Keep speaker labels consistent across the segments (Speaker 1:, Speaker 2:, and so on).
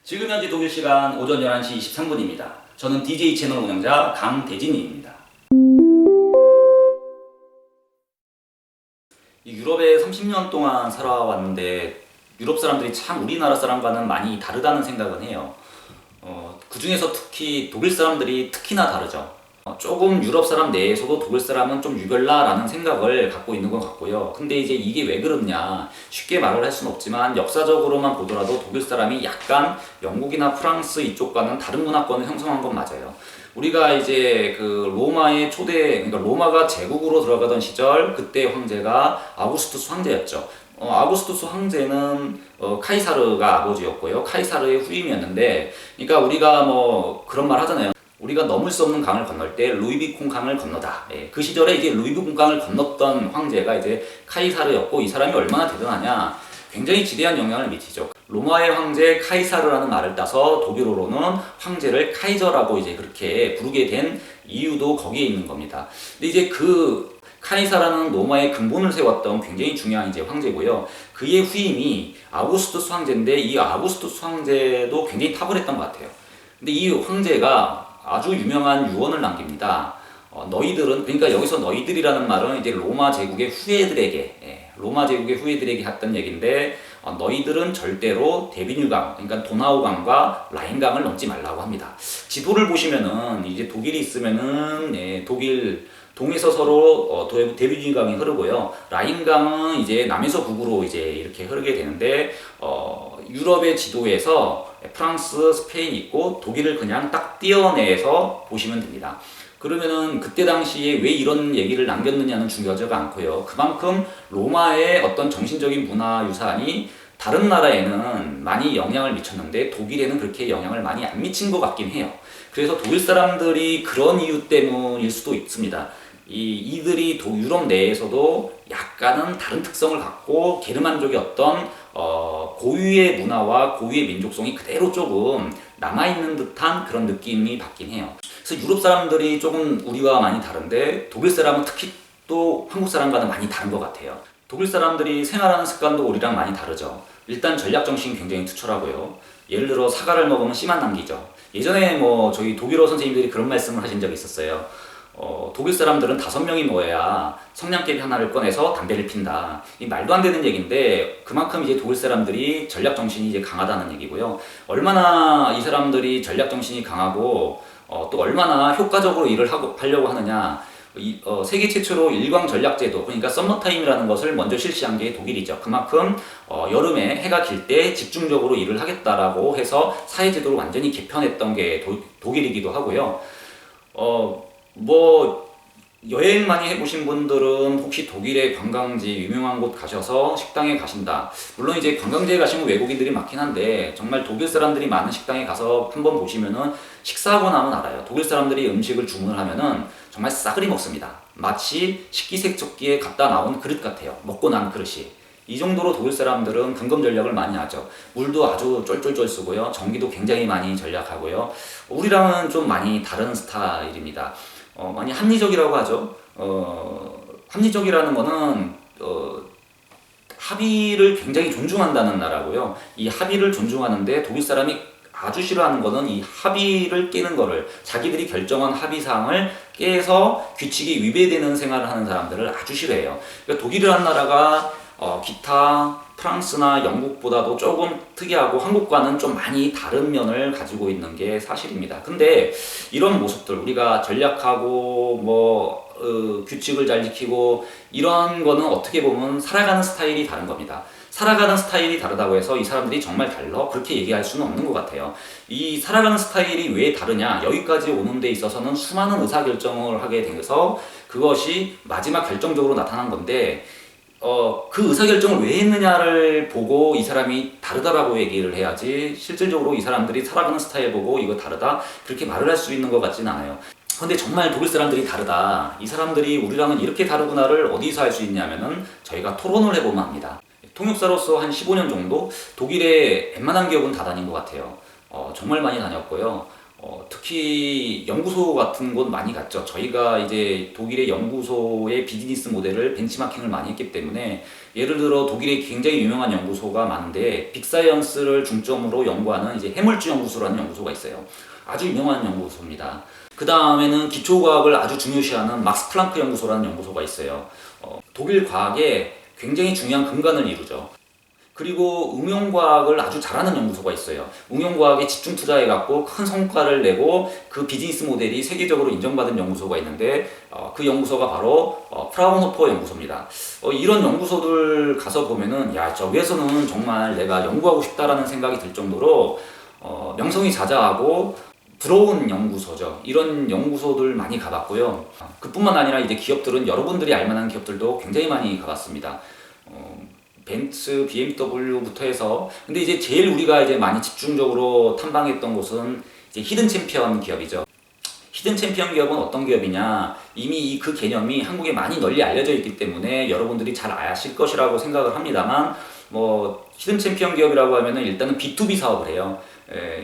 Speaker 1: 지금 현재 독일 시간 오전 11시 23분입니다. 저는 DJ 채널 운영자 강대진입니다. 유럽에 30년 동안 살아왔는데 유럽 사람들이 참 우리나라 사람과는 많이 다르다는 생각은 해요. 그 중에서 특히 독일 사람들이 특히나 다르죠. 조금 유럽 사람 내에서도 독일 사람은 좀 유별나라는 생각을 갖고 있는 것 같고요. 근데 이제 이게 왜 그렇냐 쉽게 말을 할 수는 없지만 역사적으로만 보더라도 독일 사람이 약간 영국이나 프랑스 이쪽과는 다른 문화권을 형성한 건 맞아요. 우리가 이제 그 로마의 그러니까 로마가 제국으로 들어가던 시절 그때 황제가 아우구스투스 황제였죠. 아우구스투스 황제는 카이사르가 아버지였고요. 카이사르의 후임이었는데, 그러니까 우리가 뭐 그런 말 하잖아요. 우리가 넘을 수 없는 강을 건널 때 루이비콘 강을 건너다. 그 시절에 이제 루이비콘 강을 건넜던 황제가 이제 카이사르였고, 이 사람이 얼마나 대단하냐, 굉장히 지대한 영향을 미치죠. 로마의 황제 카이사르라는 말을 따서 독일어로는 황제를 카이저라고 이제 그렇게 부르게 된 이유도 거기에 있는 겁니다. 근데 이제 그 카이사라는 로마의 근본을 세웠던 굉장히 중요한 이제 황제고요. 그의 후임이 아우구스투스 황제인데 이 아우구스투스 황제도 굉장히 탁월했던 것 같아요. 근데 이 황제가 아주 유명한 유언을 남깁니다. 너희들은, 그러니까 여기서 너희들이라는 말은 이제 로마 제국의 후예들에게 했던 얘기인데, 너희들은 절대로 데비뉴강, 그러니까 도나우강과 라인강을 넘지 말라고 합니다. 지도를 보시면은 이제 독일이 있으면은 독일 동에서 서로 데비뉴강이 흐르고요. 라인강은 이제 남에서 북으로 이제 이렇게 흐르게 되는데, 유럽의 지도에서 프랑스, 스페인 있고 독일을 그냥 딱 띄어내서 보시면 됩니다. 그러면은 그때 당시에 왜 이런 얘기를 남겼느냐는 중요하지가 않고요. 그만큼 로마의 어떤 정신적인 문화 유산이 다른 나라에는 많이 영향을 미쳤는데 독일에는 그렇게 영향을 많이 안 미친 것 같긴 해요. 그래서 독일 사람들이 그런 이유 때문일 수도 있습니다. 이들이 유럽 내에서도 약간은 다른 특성을 갖고 게르만족의 어떤 고유의 문화와 고유의 민족성이 그대로 조금 남아있는 듯한 그런 느낌이 받긴 해요. 그래서 유럽 사람들이 조금 우리와 많이 다른데 독일 사람은 특히 또 한국 사람과는 많이 다른 것 같아요. 독일 사람들이 생활하는 습관도 우리랑 많이 다르죠. 일단 전략정신이 굉장히 투철하고요. 예를 들어 사과를 먹으면 씨만 남기죠. 예전에 뭐 저희 독일어 선생님들이 그런 말씀을 하신 적이 있었어요. 독일 사람들은 5명이 모여야 성냥개비 하나를 꺼내서 담배를 핀다. 이 말도 안 되는 얘기인데 그만큼 이제 독일 사람들이 전략 정신이 이제 강하다는 얘기고요. 얼마나 이 사람들이 전략 정신이 강하고 또 얼마나 효과적으로 일을 하려고 하느냐. 세계 최초로 일광 전략제도, 그러니까 썸머타임이라는 것을 먼저 실시한 게 독일이죠. 그만큼 여름에 해가 길 때 집중적으로 일을 하겠다라고 해서 사회제도를 완전히 개편했던 게 독일이기도 하고요. 여행 많이 해보신 분들은 혹시 독일의 관광지 유명한 곳 가셔서 식당에 가신다. 물론 이제 관광지에 가시면 외국인들이 많긴 한데 정말 독일 사람들이 많은 식당에 가서 한번 보시면은 식사하고 나면 알아요. 독일 사람들이 음식을 주문을 하면은 정말 싸그리 먹습니다. 마치 식기세척기에 갖다 나온 그릇 같아요. 먹고 난 그릇이. 이 정도로 독일 사람들은 근검 전략을 많이 하죠. 물도 아주 쫄쫄쫄 쓰고요. 전기도 굉장히 많이 전략하고요. 우리랑은 좀 많이 다른 스타일입니다. 많이 합리적이라고 하죠. 합리적이라는 거는 합의를 굉장히 존중한다는 나라고요. 이 합의를 존중하는데 독일 사람이 아주 싫어하는 거는 이 합의를 깨는 거를, 자기들이 결정한 합의사항을 깨서 규칙이 위배되는 생활을 하는 사람들을 아주 싫어해요. 그러니까 독일이라는 나라가 기타 프랑스나 영국보다도 조금 특이하고 한국과는 좀 많이 다른 면을 가지고 있는 게 사실입니다. 근데 이런 모습들, 우리가 전략하고 규칙을 잘 지키고 이런 거는 어떻게 보면 살아가는 스타일이 다른 겁니다. 살아가는 스타일이 다르다고 해서 이 사람들이 정말 달라? 그렇게 얘기할 수는 없는 것 같아요. 이 살아가는 스타일이 왜 다르냐? 여기까지 오는 데 있어서는 수많은 의사결정을 하게 돼서 그것이 마지막 결정적으로 나타난 건데, 그 의사결정을 왜 했느냐를 보고 이 사람이 다르다라고 얘기를 해야지, 실질적으로 이 사람들이 살아가는 스타일 보고 이거 다르다 그렇게 말을 할 수 있는 것 같지는 않아요. 근데 정말 독일 사람들이 다르다, 이 사람들이 우리랑은 이렇게 다르구나를 어디서 할 수 있냐면은 저희가 토론을 해보면 합니다. 통역사로서 한 15년 정도 독일의 웬만한 기업은 다 다닌 것 같아요. 정말 많이 다녔고요. 특히 연구소 같은 곳 많이 갔죠. 저희가 이제 독일의 연구소의 비즈니스 모델을 벤치마킹을 많이 했기 때문에 예를 들어 독일에 굉장히 유명한 연구소가 많은데 빅사이언스를 중점으로 연구하는 이제 해물주 연구소라는 연구소가 있어요. 아주 유명한 연구소입니다. 그 다음에는 기초과학을 아주 중요시하는 막스 플랑크 연구소라는 연구소가 있어요. 독일 과학에 굉장히 중요한 근간을 이루죠. 그리고 응용과학을 아주 잘하는 연구소가 있어요. 응용과학에 집중 투자해갖고 큰 성과를 내고 그 비즈니스 모델이 세계적으로 인정받은 연구소가 있는데 그 연구소가 바로 프라운호퍼 연구소입니다. 이런 연구소들 가서 보면은 야, 저기에서는 정말 내가 연구하고 싶다라는 생각이 들 정도로 명성이 자자하고 부러운 연구소죠. 이런 연구소들 많이 가봤고요. 그뿐만 아니라 이제 기업들은 여러분들이 알만한 기업들도 굉장히 많이 가봤습니다. 벤츠, BMW부터 해서 근데 이제 제일 우리가 이제 많이 집중적으로 탐방했던 곳은 이제 히든 챔피언 기업이죠. 히든 챔피언 기업은 어떤 기업이냐? 이미 그 개념이 한국에 많이 널리 알려져 있기 때문에 여러분들이 잘 아실 것이라고 생각을 합니다만 뭐 히든 챔피언 기업이라고 하면은 일단은 B2B 사업을 해요.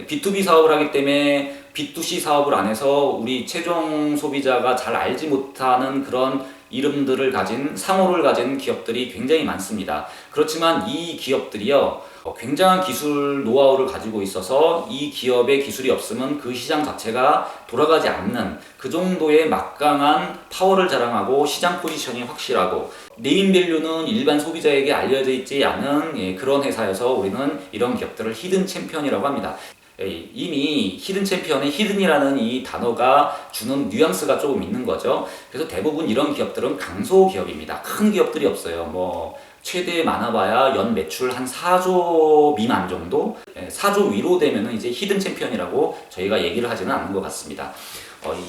Speaker 1: B2B 사업을 하기 때문에 B2C 사업을 안 해서 우리 최종 소비자가 잘 알지 못하는 그런 이름들을 가진 상호를 가진 기업들이 굉장히 많습니다. 그렇지만 이 기업들이요 굉장한 기술 노하우를 가지고 있어서 이 기업의 기술이 없으면 그 시장 자체가 돌아가지 않는 그 정도의 막강한 파워를 자랑하고 시장 포지션이 확실하고 네임밸류는 일반 소비자에게 알려져 있지 않은 그런 회사여서 우리는 이런 기업들을 히든 챔피언이라고 합니다. 이미 히든 챔피언의 히든이라는 이 단어가 주는 뉘앙스가 조금 있는 거죠. 그래서 대부분 이런 기업들은 강소 기업입니다. 큰 기업들이 없어요. 뭐 최대 많아봐야 연 매출 한 4조 미만 정도? 4조 위로 되면은 이제 히든 챔피언이라고 저희가 얘기를 하지는 않는 것 같습니다.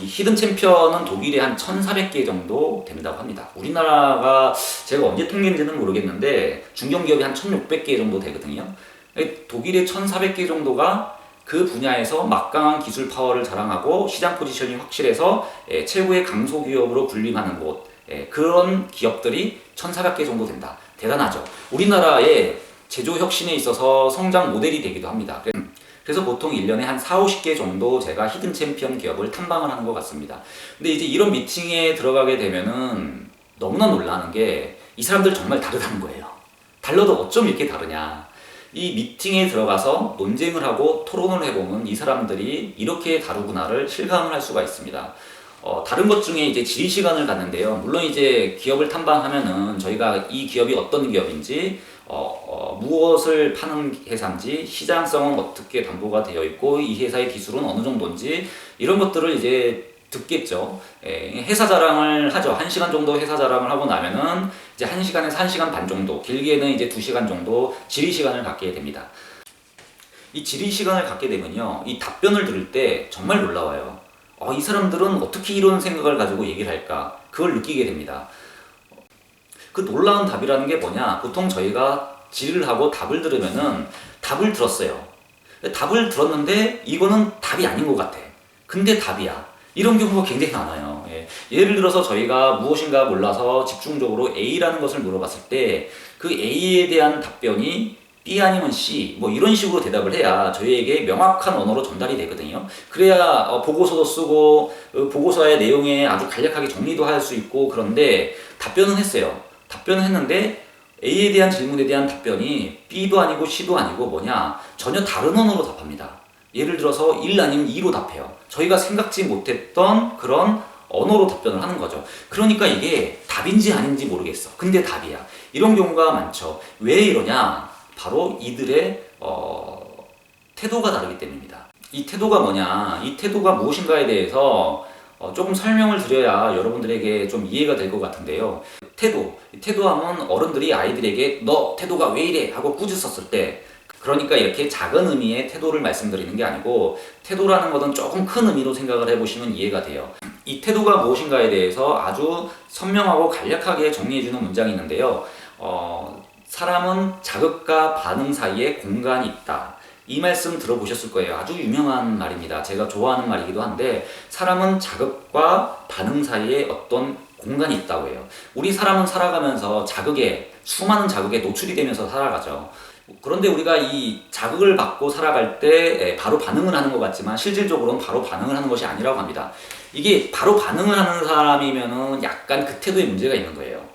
Speaker 1: 이 히든 챔피언은 독일에 한 1,400개 정도 된다고 합니다. 우리나라가 제가 언제 통계인지는 모르겠는데 중견기업이 한 1,600개 정도 되거든요. 독일의 1,400개 정도가 그 분야에서 막강한 기술 파워를 자랑하고 시장 포지션이 확실해서 최고의 강소 기업으로 군림하는 곳, 그런 기업들이 1,400개 정도 된다. 대단하죠. 우리나라의 제조 혁신에 있어서 성장 모델이 되기도 합니다. 그래서 보통 1년에 한 4, 50개 정도 제가 히든 챔피언 기업을 탐방을 하는 것 같습니다. 근데 이제 이런 미팅에 들어가게 되면은 너무나 놀라는 게 이 사람들 정말 다르다는 거예요. 달라도 어쩜 이렇게 다르냐. 이 미팅에 들어가서 논쟁을 하고 토론을 해보면 이 사람들이 이렇게 다르구나를 실감을 할 수가 있습니다. 다른 것 중에 이제 지리 시간을 갖는데요. 물론 이제 기업을 탐방하면은 저희가 이 기업이 어떤 기업인지, 무엇을 파는 회사인지, 시장성은 어떻게 담보가 되어 있고, 이 회사의 기술은 어느 정도인지, 이런 것들을 이제 듣겠죠. 회사 자랑을 하죠. 1시간 정도 회사 자랑을 하고 나면은 이제 1시간에서 1시간 반 정도, 길게는 이제 2시간 정도 지리 시간을 갖게 됩니다. 이 지리 시간을 갖게 되면요, 이 답변을 들을 때 정말 놀라워요. 이 사람들은 어떻게 이런 생각을 가지고 얘기를 할까? 그걸 느끼게 됩니다. 그 놀라운 답이라는 게 뭐냐? 보통 저희가 질의를 하고 답을 들으면은 답을 들었어요. 답을 들었는데 이거는 답이 아닌 것 같아. 근데 답이야. 이런 경우가 굉장히 많아요. 예를 들어서 저희가 무엇인가 몰라서 집중적으로 A라는 것을 물어봤을 때 그 A에 대한 답변이 B 아니면 C 뭐 이런 식으로 대답을 해야 저희에게 명확한 언어로 전달이 되거든요. 그래야 보고서도 쓰고 보고서의 내용에 아주 간략하게 정리도 할 수 있고. 그런데 답변은 했어요. 답변은 했는데 A에 대한 질문에 대한 답변이 B도 아니고 C도 아니고 뭐냐, 전혀 다른 언어로 답합니다. 예를 들어서 1 아니면 2로 답해요. 저희가 생각지 못했던 그런 언어로 답변을 하는 거죠. 그러니까 이게 답인지 아닌지 모르겠어. 근데 답이야. 이런 경우가 많죠. 왜 이러냐? 바로 이들의 태도가 다르기 때문입니다. 이 태도가 뭐냐? 이 태도가 무엇인가에 대해서 조금 설명을 드려야 여러분들에게 좀 이해가 될 것 같은데요. 태도하면 어른들이 아이들에게 너 태도가 왜 이래? 하고 꾸짖었을 때, 그러니까 이렇게 작은 의미의 태도를 말씀드리는 게 아니고 태도라는 것은 조금 큰 의미로 생각을 해보시면 이해가 돼요. 이 태도가 무엇인가에 대해서 아주 선명하고 간략하게 정리해주는 문장이 있는데요. 사람은 자극과 반응 사이에 공간이 있다. 이 말씀 들어보셨을 거예요. 아주 유명한 말입니다. 제가 좋아하는 말이기도 한데, 사람은 자극과 반응 사이에 어떤 공간이 있다고 해요. 우리 사람은 살아가면서 수많은 자극에 노출이 되면서 살아가죠. 그런데 우리가 이 자극을 받고 살아갈 때 바로 반응을 하는 것 같지만 실질적으로는 바로 반응을 하는 것이 아니라고 합니다. 이게 바로 반응을 하는 사람이면은 약간 그 태도에 문제가 있는 거예요.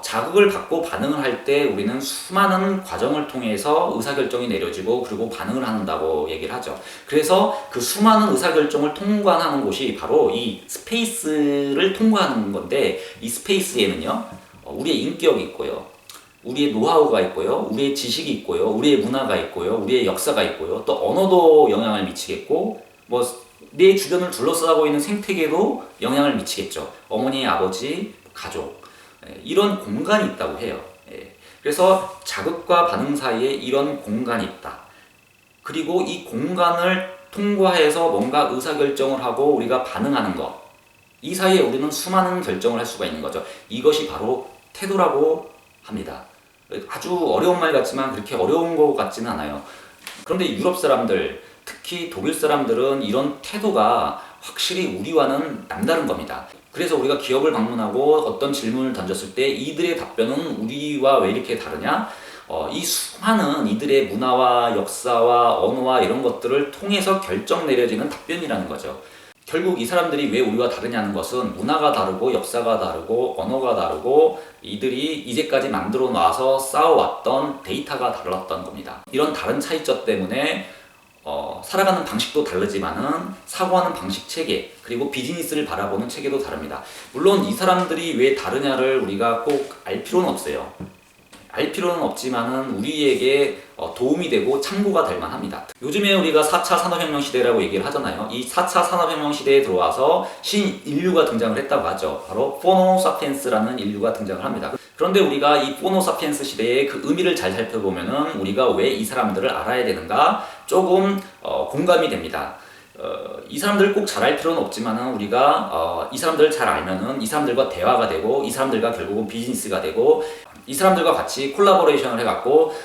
Speaker 1: 자극을 받고 반응을 할 때 우리는 수많은 과정을 통해서 의사결정이 내려지고 그리고 반응을 한다고 얘기를 하죠. 그래서 그 수많은 의사결정을 통과하는 곳이 바로 이 스페이스를 통과하는 건데, 이 스페이스에는요, 우리의 인격이 있고요, 우리의 노하우가 있고요, 우리의 지식이 있고요, 우리의 문화가 있고요, 우리의 역사가 있고요, 또 언어도 영향을 미치겠고, 내 주변을 둘러싸고 있는 생태계도 영향을 미치겠죠. 어머니, 아버지, 가족, 이런 공간이 있다고 해요. 그래서 자극과 반응 사이에 이런 공간이 있다. 그리고 이 공간을 통과해서 뭔가 의사결정을 하고 우리가 반응하는 것, 이 사이에 우리는 수많은 결정을 할 수가 있는 거죠. 이것이 바로 태도라고 합니다. 아주 어려운 말 같지만 그렇게 어려운 것 같지는 않아요. 그런데 유럽 사람들, 특히 독일 사람들은 이런 태도가 확실히 우리와는 남다른 겁니다. 그래서 우리가 기업을 방문하고 어떤 질문을 던졌을 때 이들의 답변은 우리와 왜 이렇게 다르냐? 이 수많은 이들의 문화와 역사와 언어와 이런 것들을 통해서 결정 내려지는 답변이라는 거죠. 결국 이 사람들이 왜 우리와 다르냐는 것은 문화가 다르고 역사가 다르고 언어가 다르고 이들이 이제까지 만들어 놔서 쌓아왔던 데이터가 달랐던 겁니다. 이런 다른 차이점 때문에 살아가는 방식도 다르지만은 사고하는 방식 체계, 그리고 비즈니스를 바라보는 체계도 다릅니다. 물론 이 사람들이 왜 다르냐를 우리가 꼭 알 필요는 없어요. 알 필요는 없지만은 우리에게 도움이 되고 참고가 될 만합니다. 요즘에 우리가 4차 산업혁명 시대라고 얘기를 하잖아요. 이 4차 산업혁명 시대에 들어와서 신인류가 등장을 했다고 하죠. 바로 포노사피엔스라는 인류가 등장을 합니다. 그런데 우리가 이 포노사피엔스 시대의 그 의미를 잘 살펴보면은 우리가 왜 이 사람들을 알아야 되는가 조금 공감이 됩니다. 이 사람들을 꼭 잘 알 필요는 없지만은 우리가 이 사람들을 잘 알면은 이 사람들과 대화가 되고 이 사람들과 결국은 비즈니스가 되고 이 사람들과 같이 콜라보레이션을 해갖고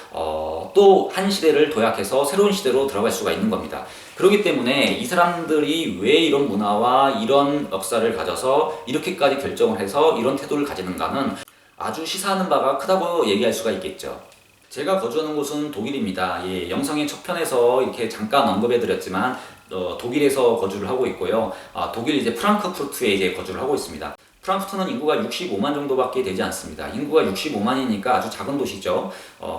Speaker 1: 또 한 시대를 도약해서 새로운 시대로 들어갈 수가 있는 겁니다. 그렇기 때문에 이 사람들이 왜 이런 문화와 이런 역사를 가져서 이렇게까지 결정을 해서 이런 태도를 가지는가는 아주 시사하는 바가 크다고 얘기할 수가 있겠죠. 제가 거주하는 곳은 독일입니다. 영상의 첫 편에서 이렇게 잠깐 언급해 드렸지만 독일에서 거주를 하고 있고요. 독일 이제 프랑크푸르트에 이제 거주를 하고 있습니다. 프랑크푸르트는 인구가 65만 정도밖에 되지 않습니다. 인구가 65만이니까 아주 작은 도시죠.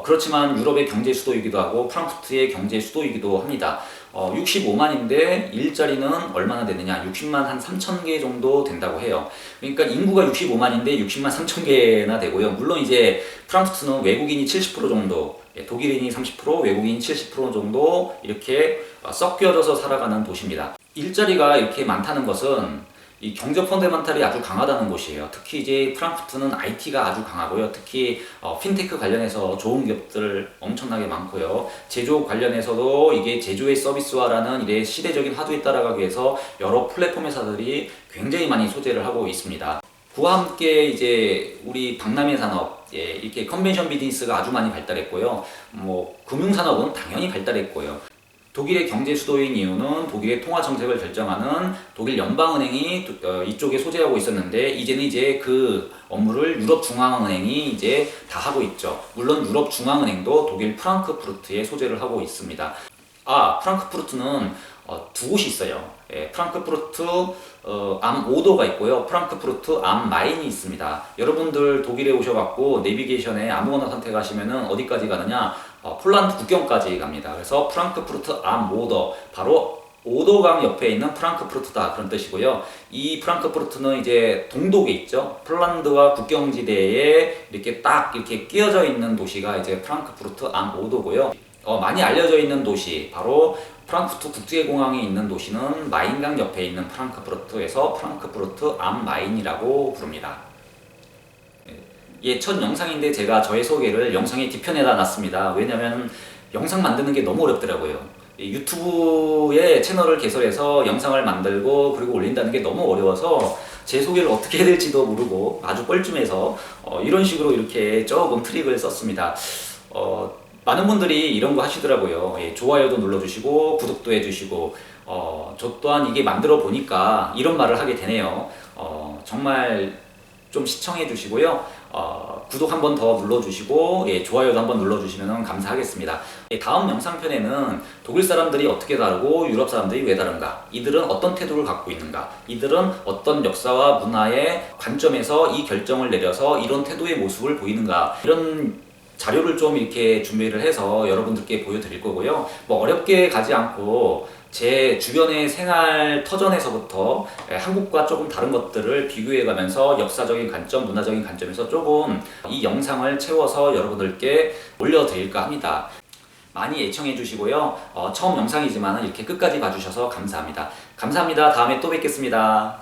Speaker 1: 그렇지만 유럽의 경제 수도이기도 하고 프랑크푸르트의 경제 수도이기도 합니다. 65만인데 일자리는 얼마나 되느냐? 60만 한 3천 개 정도 된다고 해요. 그러니까 인구가 65만인데 60만 3천 개나 되고요. 물론 이제 프랑크푸르트는 외국인이 70% 정도, 독일인이 30%, 외국인이 70% 정도 이렇게 섞여져서 살아가는 도시입니다. 일자리가 이렇게 많다는 것은 이 경제 펀더멘탈이 아주 강하다는 곳이에요. 특히 이제 프랑크푸르트는 IT가 아주 강하고요. 특히 핀테크 관련해서 좋은 기업들 엄청나게 많고요. 제조 관련해서도 이게 제조의 서비스화라는 이래 시대적인 화두에 따라가기 위해서 여러 플랫폼 회사들이 굉장히 많이 소재를 하고 있습니다. 그와 함께 이제 우리 박람회 산업, 이렇게 컨벤션 비즈니스가 아주 많이 발달했고요. 금융 산업은 당연히 발달했고요. 독일의 경제 수도인 이유는 독일의 통화 정책을 결정하는 독일 연방은행이 이쪽에 소재하고 있었는데 이제는 이제 그 업무를 유럽 중앙은행이 이제 다 하고 있죠. 물론 유럽 중앙은행도 독일 프랑크푸르트에 소재를 하고 있습니다. 프랑크푸르트는 두 곳이 있어요. 프랑크푸르트 암 오더가 있고요. 프랑크푸르트 암 마인이 있습니다. 여러분들 독일에 오셔갖고 내비게이션에 아무거나 선택하시면은 어디까지 가느냐? 폴란드 국경까지 갑니다. 그래서 프랑크푸르트 암 오더, 바로 오더강 옆에 있는 프랑크푸르트다, 그런 뜻이고요. 이 프랑크푸르트는 이제 동독에 있죠. 폴란드와 국경지대에 이렇게 딱 이렇게 끼어져 있는 도시가 이제 프랑크푸르트 암 오더고요. 많이 알려져 있는 도시, 바로 프랑크푸르트 국제공항이 있는 도시는 마인강 옆에 있는 프랑크푸르트에서 프랑크푸르트 암 마인이라고 부릅니다. 첫 영상인데 제가 저의 소개를 영상의 뒤편에다 놨습니다. 왜냐면 영상 만드는 게 너무 어렵더라고요. 유튜브에 채널을 개설해서 영상을 만들고 그리고 올린다는 게 너무 어려워서 제 소개를 어떻게 해야 될지도 모르고 아주 뻘쭘해서 이런 식으로 이렇게 조금 트릭을 썼습니다. 많은 분들이 이런 거 하시더라고요. 좋아요도 눌러주시고 구독도 해주시고 저 또한 이게 만들어 보니까 이런 말을 하게 되네요. 정말 좀 시청해 주시고요. 구독 한 번 더 눌러주시고 좋아요도 한번 눌러주시면 감사하겠습니다. 다음 영상편에는 독일 사람들이 어떻게 다르고 유럽 사람들이 왜 다른가, 이들은 어떤 태도를 갖고 있는가, 이들은 어떤 역사와 문화의 관점에서 이 결정을 내려서 이런 태도의 모습을 보이는가, 이런 자료를 좀 이렇게 준비를 해서 여러분들께 보여드릴 거고요. 뭐 어렵게 가지 않고 제 주변의 생활 터전에서부터 한국과 조금 다른 것들을 비교해가면서 역사적인 관점, 문화적인 관점에서 조금 이 영상을 채워서 여러분들께 올려드릴까 합니다. 많이 애청해 주시고요. 처음 영상이지만 이렇게 끝까지 봐주셔서 감사합니다. 감사합니다. 다음에 또 뵙겠습니다.